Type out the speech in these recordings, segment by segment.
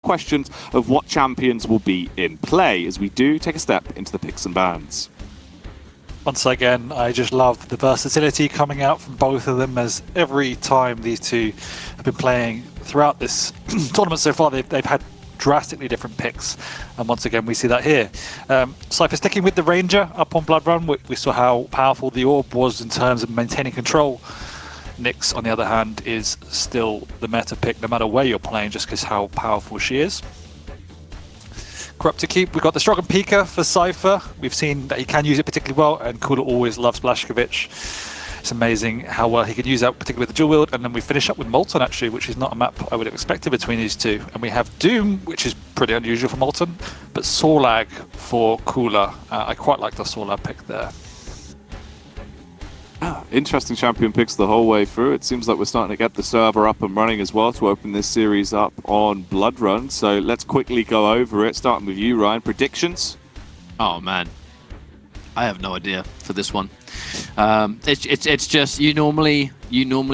questions of what champions will be in play as we do take a step into the picks and bans. Once again, I just love the versatility coming out from both of them, as every time these two have been playing throughout this tournament so far, they've had drastically different picks, and once again we see that here. Cypher sticking with the Ranger up on Blood Run. We saw how powerful the Orb was in terms of maintaining control. Nyx, on the other hand, is still the meta pick no matter where you're playing, just because how powerful she is. Corrupt to keep. We've got the Strogan Pika for Cypher. We've seen that he can use it particularly well, and Coollerz always loves Blazkowicz. It's amazing how well he could use that, particularly with the dual wield. And then we finish up with Molten, actually, which is not a map I would have expected between these two. And we have Doom, which is pretty unusual for Molten, but Sorlag for Coollerz. I quite like the Sorlag pick there. Interesting champion picks the whole way through. It seems like we're starting to get the server up and running as well to open this series up on Blood Run. So let's quickly go over it, starting with you, Ryan. Predictions? Oh, man. I have no idea for this one. It's just you normally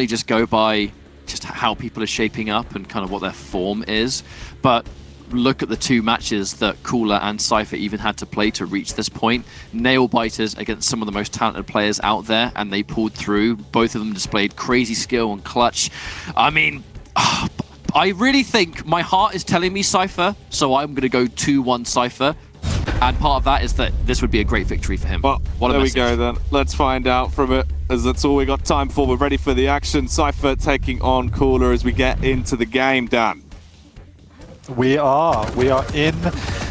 just go by just how people are shaping up and kind of what their form is, but look at the two matches that Coollerz and Cipher even had to play to reach this point. Nail biters against some of the most talented players out there, and they pulled through. Both of them displayed crazy skill and clutch. I mean, I really think my heart is telling me Cipher, so I'm going to go 2-1 Cipher. And part of that is that this would be a great victory for him. Well, there we go then. Let's find out from it, as that's all we got time for. We're ready for the action. Cypher taking on Coollerz as we get into the game, Dan. We are in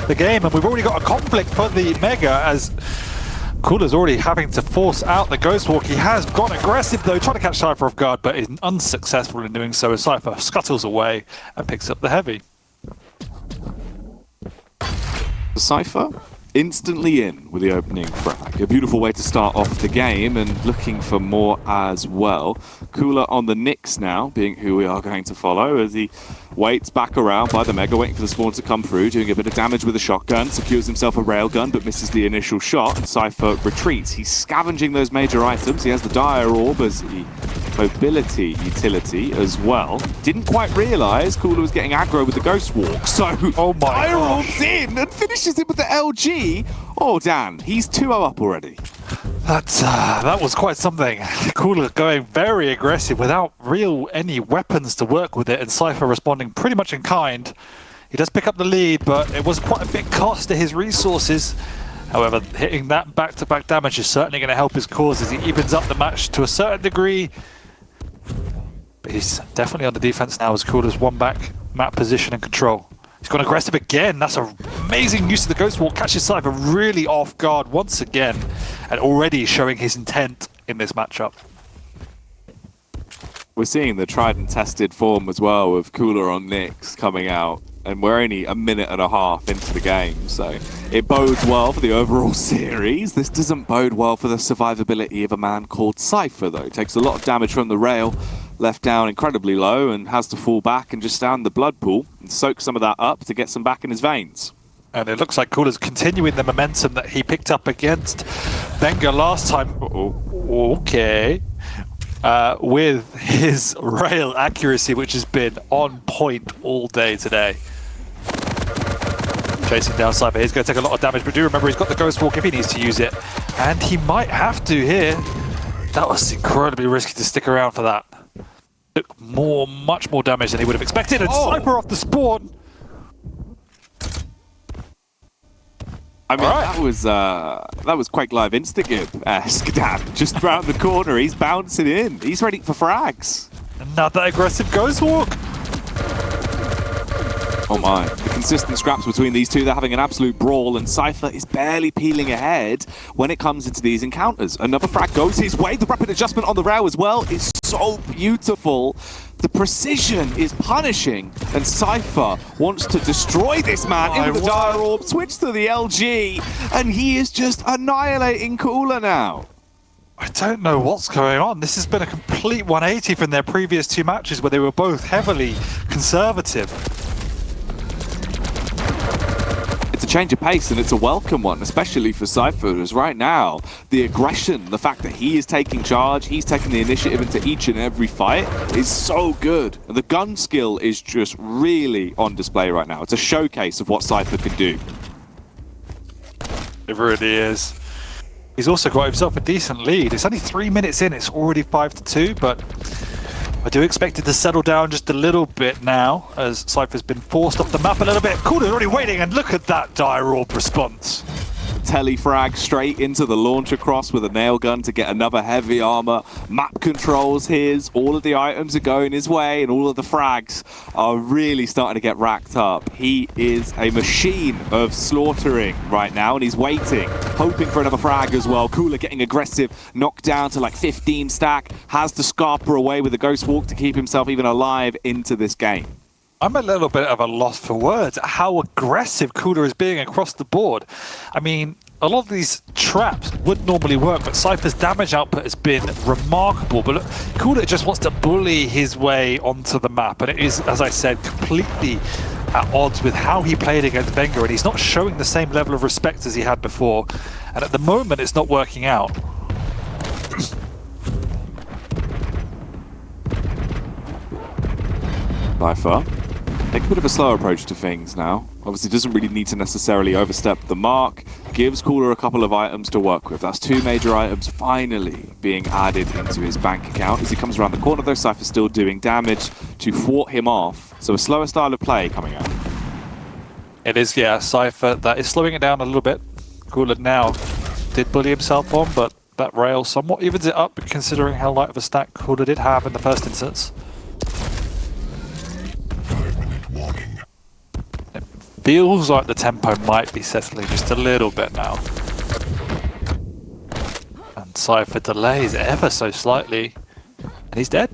the game, and we've already got a conflict for the Mega, as Coollerz already having to force out the Ghost Walk. He has gone aggressive though, trying to catch Cypher off guard, but is unsuccessful in doing so, as Cypher scuttles away and picks up the heavy. Cipher instantly in with the opening frag. A beautiful way to start off the game, and looking for more as well. Coollerz on the Nyx now, being who we are going to follow, as he waits back around by the Mega, waiting for the spawn to come through, doing a bit of damage with a shotgun, secures himself a railgun, but misses the initial shot, and Cypher retreats. He's scavenging those major items. He has the Dire Orb as the mobility utility as well. Didn't quite realise Coollerz was getting aggro with the Ghost Walk, so Dire Orb's in and finishes it with the LG. Oh, Dan, he's 2-0 up already. That was quite something. Coollerz going very aggressive without any weapons to work with it, and Cypher responding pretty much in kind. He does pick up the lead, but it was quite a big cost to his resources. However, hitting that back-to-back damage is certainly going to help his cause as he evens up the match to a certain degree. But he's definitely on the defense now, as Coollerz won back map position and control. He's gone aggressive again. That's an amazing use of the Ghost Walk. Catches Cypher really off guard once again, and already showing his intent in this matchup. We're seeing the tried and tested form as well of Coollerz on Nyx coming out, and we're only a minute and a half into the game, so it bodes well for the overall series. This doesn't bode well for the survivability of a man called Cypher, though. Takes a lot of damage from the rail, left down incredibly low, and has to fall back and just stand the blood pool and soak some of that up to get some back in his veins. And it looks like Coollerz continuing the momentum that he picked up against Venga last time. Okay. With his rail accuracy, which has been on point all day today. Chasing down Cypher. He's going to take a lot of damage, but do remember he's got the Ghost Walk if he needs to use it. And he might have to here. That was incredibly risky to stick around for that. Took much more damage than he would have expected, and Cypher off the spawn. I mean, that was Quake Live Instagib-esque, Dan. Just round the corner, he's bouncing in. He's ready for frags. Another aggressive Ghost Walk. Oh my, the consistent scraps between these two, they're having an absolute brawl, and Cypher is barely peeling ahead when it comes into these encounters. Another frag goes his way. The rapid adjustment on the rail as well is so beautiful. The precision is punishing, and Cypher wants to destroy this man into the Dire Orb, switch to the LG, and he is just annihilating Coollerz now. I don't know what's going on. This has been a complete 180 from their previous two matches where they were both heavily conservative. It's a change of pace, and it's a welcome one, especially for Cypher, as right now, the aggression, the fact that he is taking charge, he's taking the initiative into each and every fight is so good. And the gun skill is just really on display right now. It's a showcase of what Cypher can do. It really is. He's also got himself a decent lead. It's only 3 minutes in, it's already 5-2, but I do expect it to settle down just a little bit now, as Cypher's been forced off the map a little bit. Coollerz already waiting, and look at that dire orb response. Telefrag straight into the launcher cross with a nail gun to get another heavy armor. Map controls his, all of the items are going his way, and all of the frags are really starting to get racked up. He is a machine of slaughtering right now, and he's waiting, hoping for another frag as well. Coollerz getting aggressive, knocked down to like 15 stack, has to scarper away with a ghost walk to keep himself even alive into this game. I'm a little bit of a loss for words at how aggressive Coollerz is being across the board. I mean, a lot of these traps would normally work, but Cypher's damage output has been remarkable. But look, Coollerz just wants to bully his way onto the map, and it is, as I said, completely at odds with how he played against Wenger, and he's not showing the same level of respect as he had before. And at the moment, it's not working out. Cypher take a bit of a slower approach to things now. Obviously doesn't really need to necessarily overstep the mark. Gives Coollerz a couple of items to work with. That's 2 major items finally being added into his bank account. As he comes around the corner though, Cypher's still doing damage to thwart him off. So a slower style of play coming out. It is, yeah, Cypher. That is slowing it down a little bit. Coollerz now did bully himself on, but that rail somewhat evens it up considering how light of a stack Coollerz did have in the first instance. Feels like the tempo might be settling just a little bit now. And Cypher delays ever so slightly, and he's dead.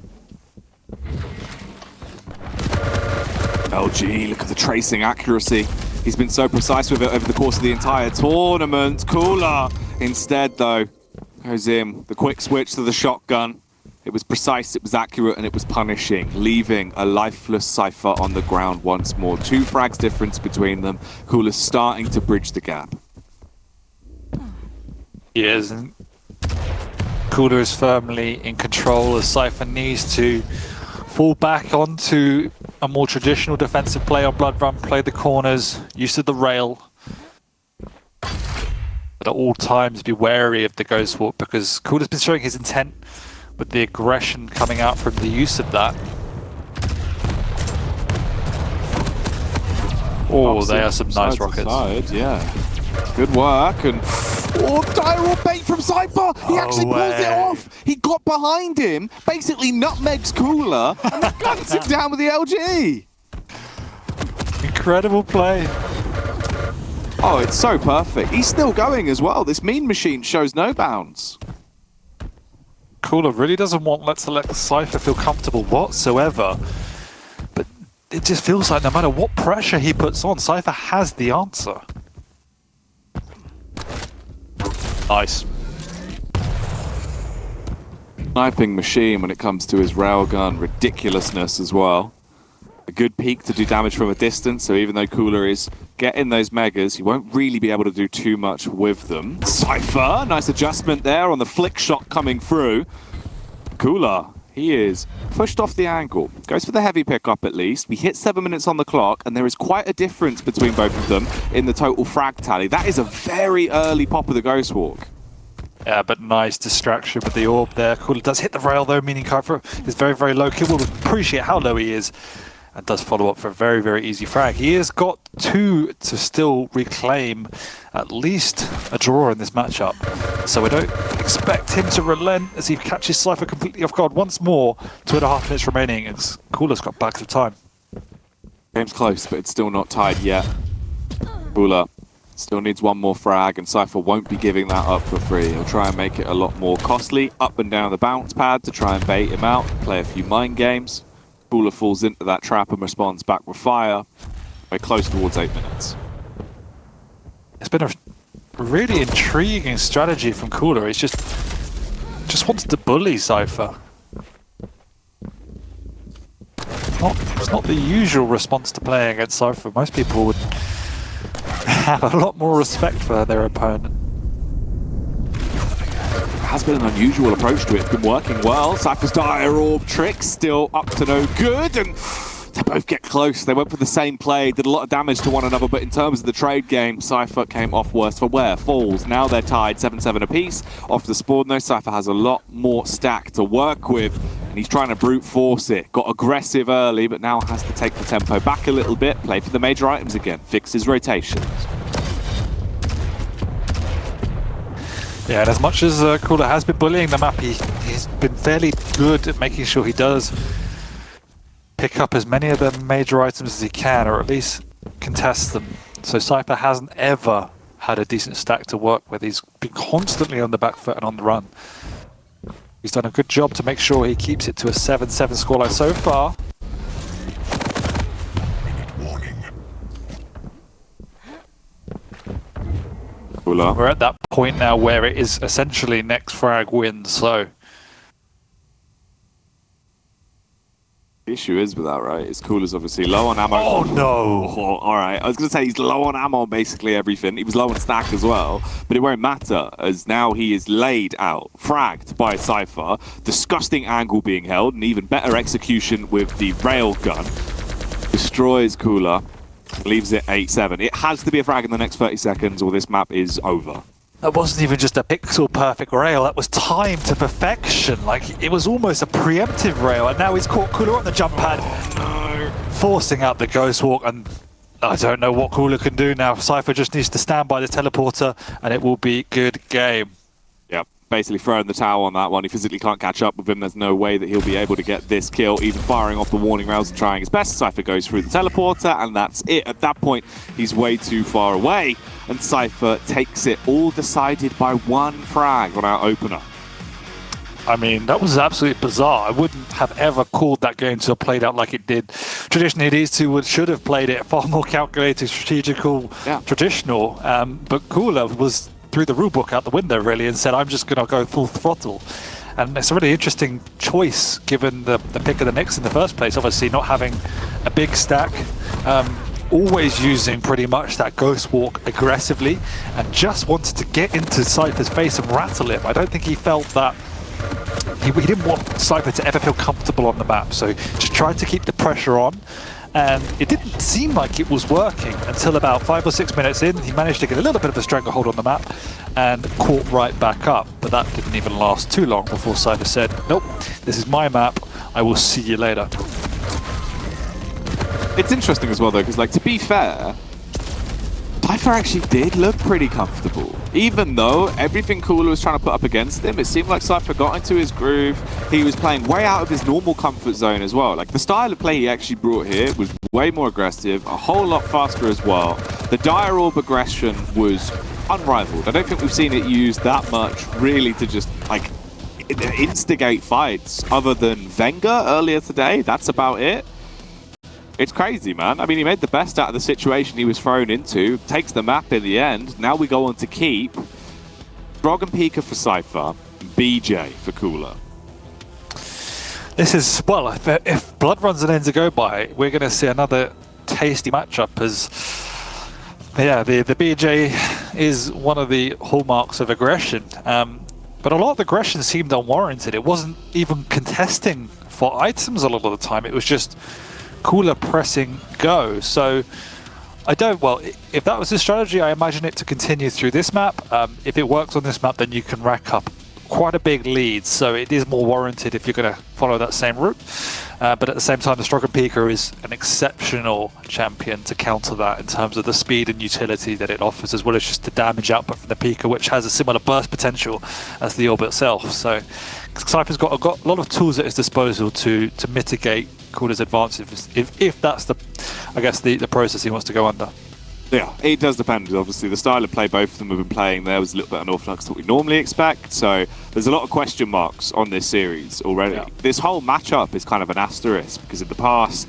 LG, look at the tracing accuracy. He's been so precise with it over the course of the entire tournament. Coollerz, instead though, goes in. The quick switch to the shotgun. It was precise, it was accurate, and it was punishing, leaving a lifeless Cypher on the ground once more. 2 frags difference between them. Coollerz starting to bridge the gap. He is. Coollerz is firmly in control as Cypher needs to fall back onto a more traditional defensive play on Blood Run, play the corners, use of the rail. But at all times be wary of the Ghost Walk, because Coollerz has been showing his intent with the aggression coming out from the use of that. Oh, they are some nice rockets. Side, yeah. Good work, and dire bait from Cypher. He actually pulls it off. He got behind him, basically nutmegs Coollerz, and then guns him down with the LG. Incredible play. Oh, it's so perfect. He's still going as well. This mean machine shows no bounds. Coollerz really doesn't want to let Cypher feel comfortable whatsoever. But it just feels like no matter what pressure he puts on, Cypher has the answer. Nice. Sniping machine when it comes to his railgun. Ridiculousness as well. A good peek to do damage from a distance, so even though Coollerz is getting those megas, he won't really be able to do too much with them. Cypher, nice adjustment there on the flick shot coming through. Coollerz, he is pushed off the angle. Goes for the heavy pickup at least. We hit 7 minutes on the clock, and there is quite a difference between both of them in the total frag tally. That is a very early pop of the Ghost Walk. Yeah, but nice distraction with the orb there. Coollerz does hit the rail though, meaning Cypher is very, very low. He will appreciate how low he is, and does follow up for a very, very easy frag. He has got 2 to still reclaim at least a draw in this matchup. So we don't expect him to relent as he catches Cypher completely off guard once more. 2.5 minutes remaining, and Coollerz got back of time. Game's close, but it's still not tied yet. Coollerz still needs 1 more frag, and Cypher won't be giving that up for free. He'll try and make it a lot more costly, up and down the bounce pad to try and bait him out, play a few mind games. Coollerz falls into that trap and responds back with fire. We're close towards 8 minutes. It's been a really intriguing strategy from Coollerz. He just wants to bully Cypher. It's not the usual response to playing against Cypher. Most people would have a lot more respect for their opponent. Has been an unusual approach to it. It's been working well. Cypher's Dire Orb trick still up to no good, and they both get close. They went for the same play, did a lot of damage to one another, but in terms of the trade game, Cypher came off worse for wear. Falls. Now they're tied 7-7 apiece. Off the spawn though, Cypher has a lot more stack to work with, and he's trying to brute force it. Got aggressive early, but now has to take the tempo back a little bit, play for the major items again, fix his rotations. Yeah, and as much as Coollerz has been bullying the map, he's been fairly good at making sure he does pick up as many of the major items as he can, or at least contest them. So Cipher hasn't ever had a decent stack to work with. He's been constantly on the back foot and on the run. He's done a good job to make sure he keeps it to a 7-7 scoreline so far. We're at that point now where it is essentially next frag wins, so... The issue is with that, right, is Coollerz obviously low on ammo. Oh no! Oh, alright, I was going to say he's low on ammo on basically everything. He was low on stack as well, but it won't matter as now he is laid out, fragged by Cypher. Disgusting angle being held, and even better execution with the rail gun. Destroys Coollerz. Leaves it 8-7. It has to be a frag in the next 30 seconds or this map is over. That wasn't even just a pixel perfect rail, that was timed to perfection. Like, it was almost a preemptive rail, and now he's caught Coollerz on the jump pad, forcing out the ghost walk, and I don't know what Coollerz can do now. Cypher just needs to stand by the teleporter, and it will be good game. Yep, basically throwing the towel on that one. He physically can't catch up with him. There's no way that he'll be able to get this kill, even firing off the warning rails and trying his best. Cypher goes through the teleporter, and that's it. At that point, he's way too far away, and Cypher takes it, all decided by one frag on our opener. I mean, that was absolutely bizarre. I wouldn't have ever called that game to have played out like it did. Traditionally, these two should have played it far more calculated, strategical, traditional, but Coollerz was threw the rulebook out the window really and said, I'm just going to go full throttle. And it's a really interesting choice given the pick of the Knicks in the first place. Obviously not having a big stack, always using pretty much that ghost walk aggressively, and just wanted to get into Cypher's face and rattle him. I don't think he felt that he didn't want Cypher to ever feel comfortable on the map, so just tried to keep the pressure on. And it didn't seem like it was working until about 5 or 6 minutes in. He managed to get a little bit of a stranglehold on the map and caught right back up. But that didn't even last too long before Cypher said, nope, this is my map, I will see you later. It's interesting as well though, because like, to be fair, Cypher actually did look pretty comfortable. Even though everything Coollerz was trying to put up against him, it seemed like Cypher got into his groove. He was playing way out of his normal comfort zone as well. Like, the style of play he actually brought here was way more aggressive, a whole lot faster as well. The Dire Orb aggression was unrivaled. I don't think we've seen it used that much really to just, like, instigate fights other than Wenger earlier today. That's about it. It's crazy, man. I mean, he made the best out of the situation he was thrown into, takes the map in the end. Now we go on to keep Grog and Pika for Cypher, BJ for Coollerz. This is, well, if blood runs and ends to go by, we're going to see another tasty matchup as, yeah, the BJ is one of the hallmarks of aggression. But a lot of the aggression seemed unwarranted. It wasn't even contesting for items a lot of the time. It was just Coollerz pressing go. So I don't, well, if that was the strategy, I imagine it to continue through this map. If it works on this map, then you can rack up quite a big lead, so it is more warranted if you're going to follow that same route. But at the same time, the Strogan Pika is an exceptional champion to counter that in terms of the speed and utility that it offers, as well as just the damage output from the Pika, which has a similar burst potential as the orb itself. So Cypher's got a lot of tools at his disposal to mitigate Coollerz advances if that's the, I guess, the process he wants to go under. Yeah, it does depend. Obviously, the style of play both of them have been playing there was a little bit unorthodox to what we normally expect. So there's a lot of question marks on this series already. Yeah. This whole matchup is kind of an asterisk because in the past,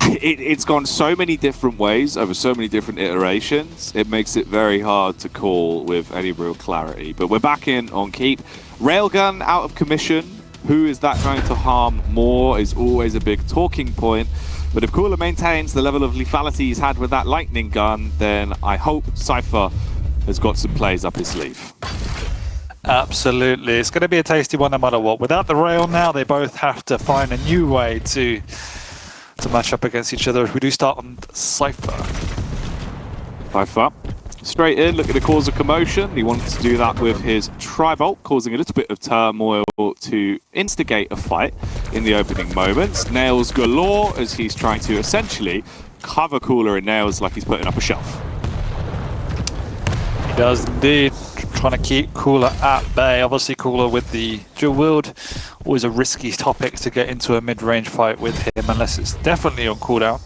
it's gone so many different ways over so many different iterations. It makes it very hard to call with any real clarity. But we're back in on keep. Railgun out of commission. Who is that going to harm more is always a big talking point. But if Cooler maintains the level of lethality he's had with that lightning gun, then I hope Cypher has got some plays up his sleeve. Absolutely. It's going to be a tasty one no matter what. Without the rail now, they both have to find a new way to match up against each other. If we do start on Cypher. Cypher. Straight in, looking to cause a commotion. He wanted to do that with his Tri-Bolt, causing a little bit of turmoil to instigate a fight in the opening moments. Nails galore as he's trying to essentially cover Cooler in nails like he's putting up a shelf. He does indeed. Trying to keep Cooler at bay. Obviously Cooler with the dual wield, always a risky topic to get into a mid-range fight with him unless it's definitely on cooldown.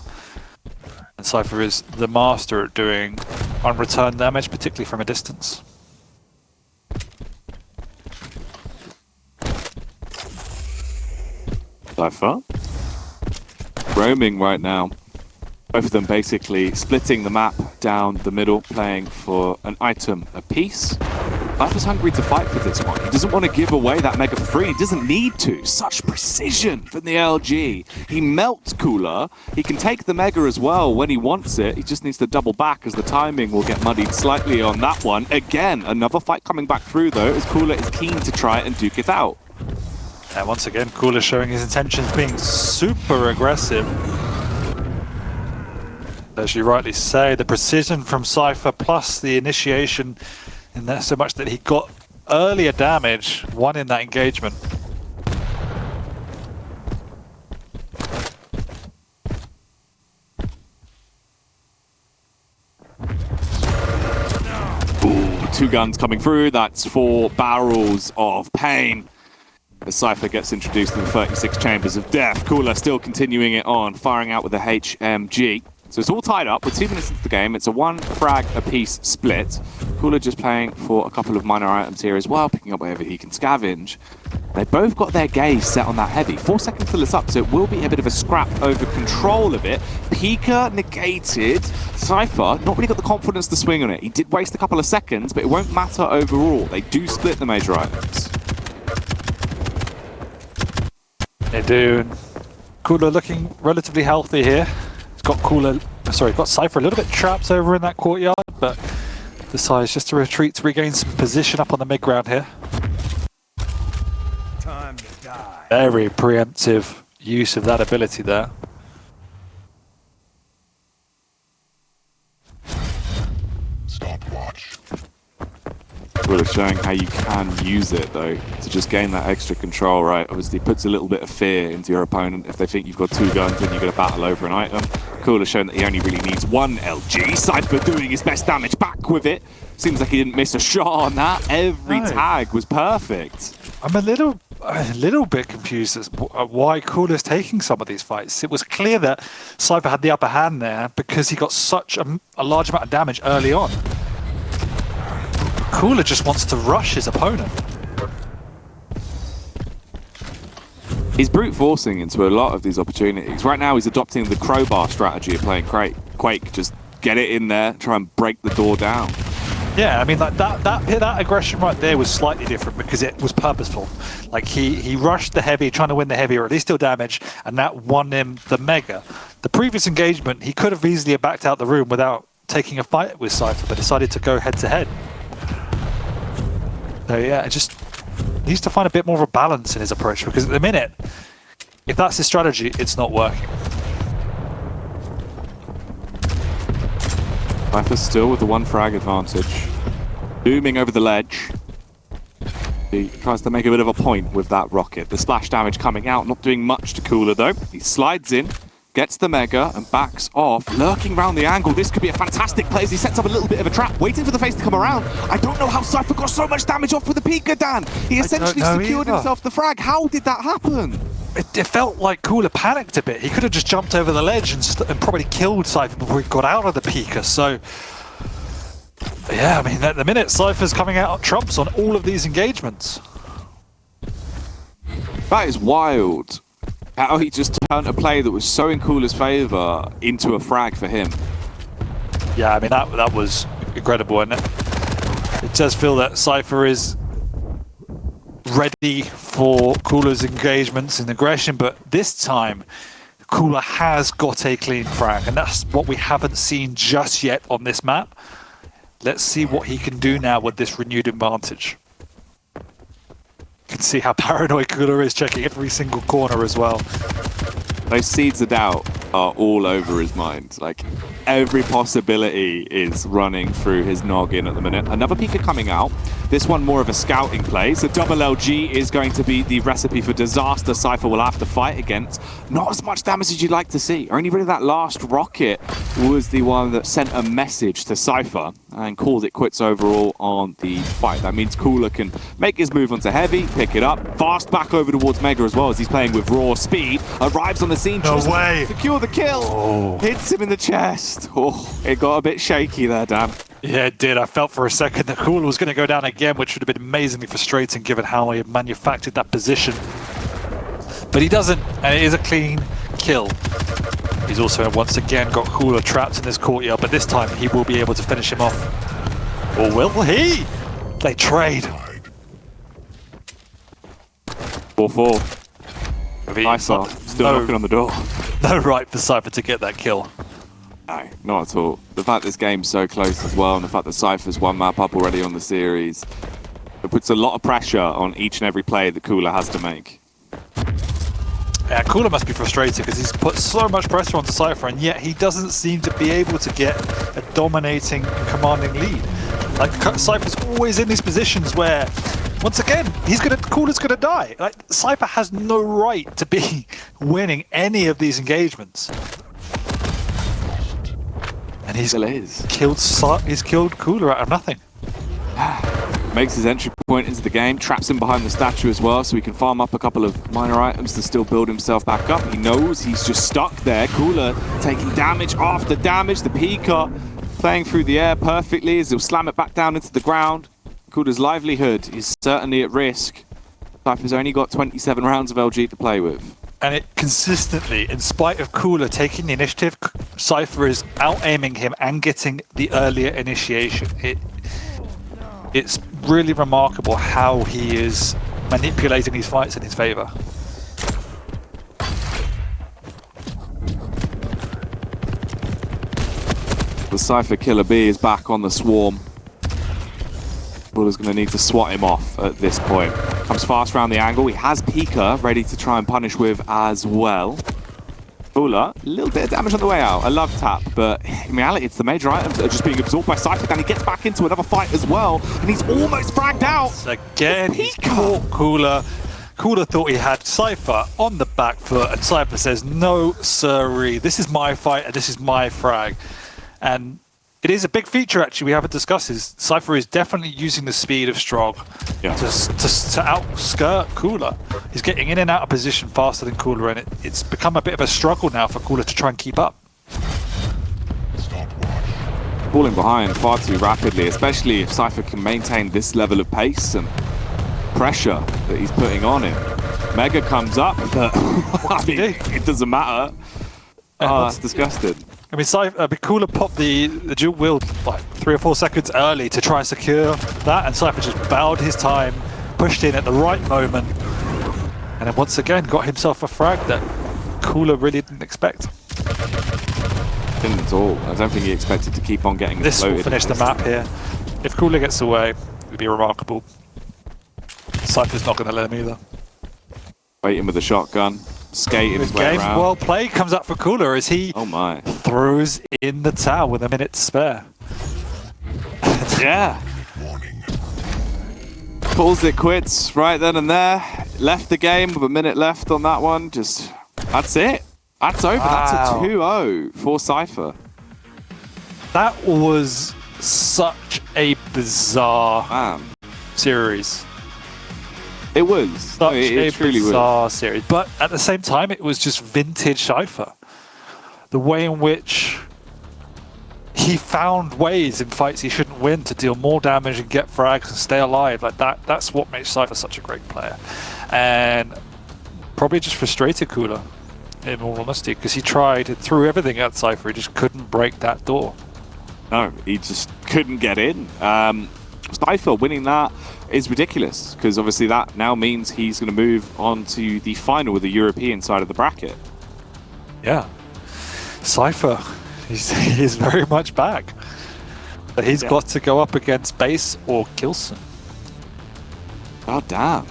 And Cypher is the master at doing unreturned damage, particularly from a distance. Cypher. Roaming right now. Both of them basically splitting the map down the middle, playing for an item apiece. Cypher's hungry to fight for this one. He doesn't want to give away that Mega for free. He doesn't need to. Such precision from the LG. He melts Cooler. He can take the Mega as well when he wants it. He just needs to double back as the timing will get muddied slightly on that one. Again, another fight coming back through though, as Cooler is keen to try and duke it out. And once again, Cooler showing his intentions, being super aggressive. As you rightly say, the precision from Cypher plus the initiation in there so much that he got earlier damage, won in that engagement. Ooh, 2 guns coming through. That's 4 barrels of pain. The Cypher gets introduced to the 36 chambers of death. Cooler still continuing it on, firing out with the HMG. So it's all tied up. We're 2 minutes into the game. It's a 1 frag apiece split. Cooler just playing for a couple of minor items here as well, picking up whatever he can scavenge. They both got their gaze set on that heavy. 4 seconds till it's up, so it will be a bit of a scrap over control of it. Pika negated. Cypher not really got the confidence to swing on it. He did waste a couple of seconds, but it won't matter overall. They do split the major items. They do. Cooler looking relatively healthy here. Got Cypher a little bit trapped over in that courtyard, but decides just to retreat to regain some position up on the mid-ground here. Time to die. Very preemptive use of that ability there. Stopwatch. Cooler showing how you can use it though, to just gain that extra control, right? Obviously it puts a little bit of fear into your opponent if they think you've got 2 guns when you're going to battle over an item. Cooler showing that he only really needs 1 LG. Cypher doing his best damage back with it. Seems like he didn't miss a shot on that. Every tag was perfect. I'm a little bit confused as why Cooler's taking some of these fights. It was clear that Cypher had the upper hand there because he got such a large amount of damage early on. Cooler just wants to rush his opponent. He's brute forcing into a lot of these opportunities. Right now he's adopting the crowbar strategy of playing Quake. Just get it in there, try and break the door down. Yeah, I mean, like that aggression right there was slightly different because it was purposeful. Like he rushed the heavy, trying to win the heavy or at least deal damage, and that won him the Mega. The previous engagement, he could have easily backed out the room without taking a fight with Cypher, but decided to go head to head. So yeah, it just needs to find a bit more of a balance in his approach, because at the minute, if that's his strategy, it's not working. Cypher still with the 1 frag advantage. Booming over the ledge. He tries to make a bit of a point with that rocket. The splash damage coming out, not doing much to Cooler though. He slides in, gets the Mega and backs off, lurking around the angle. This could be a fantastic play as he sets up a little bit of a trap, waiting for the face to come around. I don't know how Cypher got so much damage off with the Pika, Dan. He essentially secured himself the frag. How did that happen? It felt like Cooler panicked a bit. He could have just jumped over the ledge and probably killed Cypher before he got out of the Pika. So, yeah, I mean, at the minute, Cypher's coming out on trumps on all of these engagements. That is wild. How he just turned a play that was so in Cooler's favour into a frag for him. Yeah, I mean, that was incredible, and it does feel that Cypher is ready for Cooller's engagements and aggression, but this time Cooler has got a clean frag, and that's what we haven't seen just yet on this map. Let's see what he can do now with this renewed advantage. You can see how paranoid Cooler is, checking every single corner as well. Those seeds of doubt are all over his mind. Like, every possibility is running through his noggin at the minute. Another Pika coming out. This one more of a scouting play. So double LG is going to be the recipe for disaster Cypher will have to fight against. Not as much damage as you'd like to see. Only really that last rocket was the one that sent a message to Cypher and called it quits overall on the fight. That means Cooler can make his move onto Heavy, pick it up, fast back over towards Mega as well as he's playing with raw speed. Arrives on the scene, No way! Secure the kill! Oh. Hits him in the chest. Oh, it got a bit shaky there, Dan. Yeah, it did. I felt for a second that Cooler was going to go down again, which would have been amazingly frustrating given how he had manufactured that position. But he doesn't, and it is a clean kill. He's also once again got Cooler trapped in this courtyard, but this time he will be able to finish him off. Or will he? They trade. 4-4. Cypher still knocking on the door. No right for Cypher to get that kill. No, not at all. The fact this game's so close as well, and the fact that Cypher's one map up already on the series, it puts a lot of pressure on each and every play that Cooler has to make. Yeah, Cooler must be frustrated because he's put so much pressure onto Cypher, and yet he doesn't seem to be able to get a dominating and commanding lead. Like, Cypher's always in these positions where, once again, Cooler's gonna die. Like, Cypher has no right to be winning any of these engagements. And he's killed Cooler out of nothing. Makes his entry point into the game, traps him behind the statue as well, so he can farm up a couple of minor items to still build himself back up. He knows he's just stuck there. Cooler taking damage after damage. The Pika playing through the air perfectly as he'll slam it back down into the ground. Cooler's livelihood is certainly at risk. Cypher's only got 27 rounds of LG to play with. And it consistently, in spite of Cooler taking the initiative, Cypher is out-aiming him and getting the earlier initiation. It's really remarkable how he is manipulating these fights in his favor. The Cypher Killer B is back on the swarm. Cooler's going to need to swat him off at this point. Comes fast around the angle. He has Pika ready to try and punish with as well. Cooler, a little bit of damage on the way out. A love tap, but in reality, it's the major items that are just being absorbed by Cypher. Then he gets back into another fight as well, and he's almost fragged out. Again, he's caught Cooler. Cooler thought he had Cypher on the back foot, and Cypher says, "No, sirree, this is my fight, and this is my frag." And it is a big feature, actually, we haven't discussed, is Cypher is definitely using the speed of Strog to outskirt Cooler. He's getting in and out of position faster than Cooler, and it's become a bit of a struggle now for Cooler to try and keep up. Falling behind far too rapidly, especially if Cypher can maintain this level of pace and pressure that he's putting on him. Mega comes up, but I mean, it doesn't matter. Oh, that's disgusting. I mean, Cooler popped the dual wield like 3 or 4 seconds early to try and secure that, and Cypher just bowed his time, pushed in at the right moment, and then once again got himself a frag that Cooler really didn't expect. Didn't at all. I don't think he expected to keep on getting this. Will finish the map here. If Cooler gets away, it would be remarkable. Cypher's not going to let him either. Waiting with the shotgun. Skating his way around. Well played comes up for Cooler as he throws in the towel with a minute to spare. Yeah. Calls it quits right then and there. Left the game with a minute left on that one. Just, that's it. That's over. Wow. That's a 2-0 for Cypher. That was such a bizarre series. It was. Such a bizarre series. But at the same time, it was just vintage Cypher. The way in which he found ways in fights he shouldn't win to deal more damage and get frags and stay alive. Like that's what makes Cypher such a great player. And probably just frustrated Cooler, in all honesty, because he tried and threw everything at Cypher. He just couldn't break that door. No, he just couldn't get in. Cypher winning that is ridiculous, because obviously that now means he's going to move on to the final with the European side of the bracket. Yeah. Cypher, he's very much back. But he's got to go up against Base or Kilson. God damn.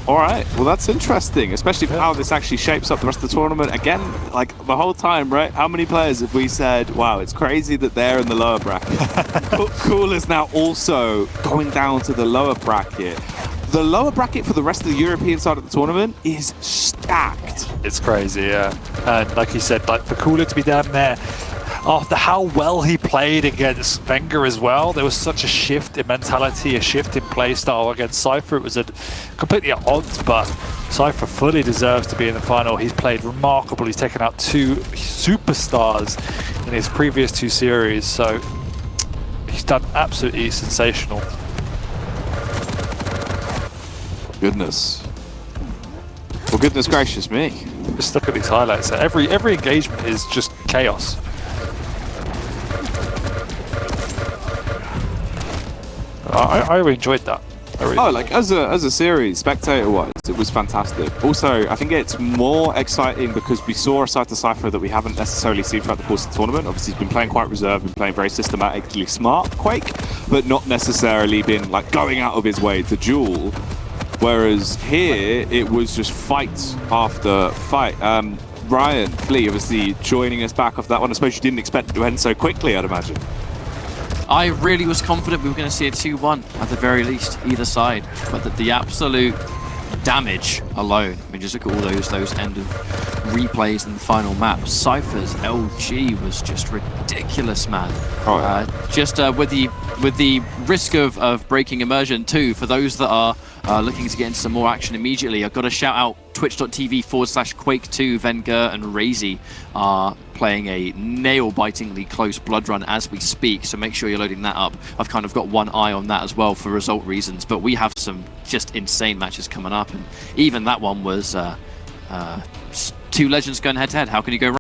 All right, well that's interesting, especially for how this actually shapes up the rest of the tournament. Again, like the whole time, right? How many players have we said, wow, it's crazy that they're in the lower bracket. Coollerz now also going down to the lower bracket. The lower bracket for the rest of the European side of the tournament is stacked. It's crazy, yeah. And like you said, like for Coollerz to be down there, after how well he played against Wenger as well, there was such a shift in mentality, a shift in play style against Cypher. It was completely at odds, but Cypher fully deserves to be in the final. He's played remarkable. He's taken out 2 superstars in his previous 2 series, so he's done absolutely sensational. Goodness. Well, goodness gracious me. Just look at these highlights. Every engagement is just chaos. I really enjoyed that. Like as a series, spectator-wise, it was fantastic. Also, I think it's more exciting because we saw a side to Cipher that we haven't necessarily seen throughout the course of the tournament. Obviously, he's been playing quite reserved, been playing very systematically smart Quake, but not necessarily been like going out of his way to duel. Whereas here, it was just fight after fight. Ryan, Flea, obviously joining us back off that one. I suppose you didn't expect it to end so quickly, I'd imagine. I really was confident we were going to see a 2-1 at the very least, either side. But the absolute damage alone, I mean, just look at all those end of replays in the final map. Cypher's LG was just ridiculous, man. Oh, yeah. Just with the risk of breaking immersion too, for those that are looking to get into some more action immediately, I've got to shout out twitch.tv/Quake2. Wenger and Razy are playing a nail-bitingly close blood run as we speak, so make sure you're loading that up. I've kind of got one eye on that as well for result reasons, but we have some just insane matches coming up, and even that one was 2 legends going head-to-head. How can you go wrong?